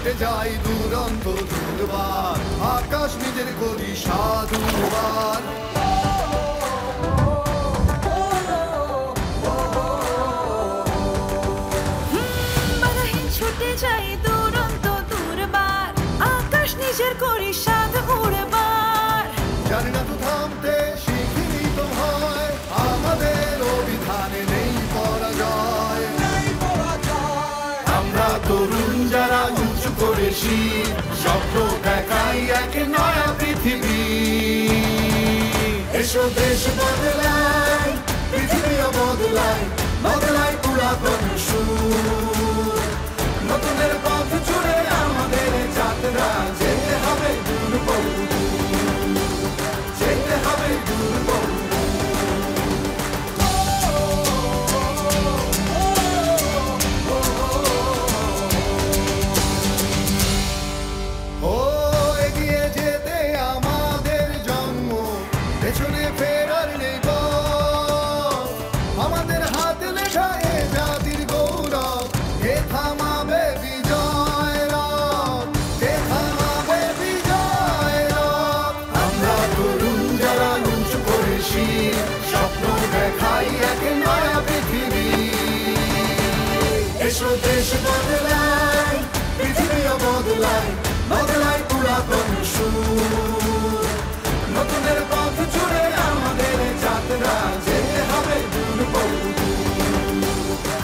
ছুটে যাই দুরন্ত দুর্বার, আকাশ নিজের করি সাধুবার। ছুটে যাই দুরন্ত দুর্বার, আকাশ নিজের করি সাধু উড়বার। জানি না তো থামতে, শিখিনি তো ভয়, আমাদের অভিধানে নেই পরাজয়। আমরা তরুণ যারা উঁচু করে শির, স্বপ্ন দেখাই এক নয়া পৃথিবী। এসো দেশ বদলাই, পৃথিবীও বদলাই, বদলাই পুরাতন সুর। নতুনের পথ জুড়ে আমাদের যাত্রা, যেতে হবে দূর বহু, যেতে হবে দূর বহু। ও এগিয়ে যেতে আমাদের জন্ম, পেছনে ফেরার নেই পথ। আমাদের হাতে লেখা এ জাতির গৌরব, কে থামাবে বিজয় রথ, কে থামাবে বিজয় রথ। আমরা তরুণ যারা উঁচু করে শির, স্বপ্ন দেখাই এক নয়া পৃথিবী। এসো দেশ বদলাই, পৃথিবীও বদলাই, বদলাই পুরাতন সুর।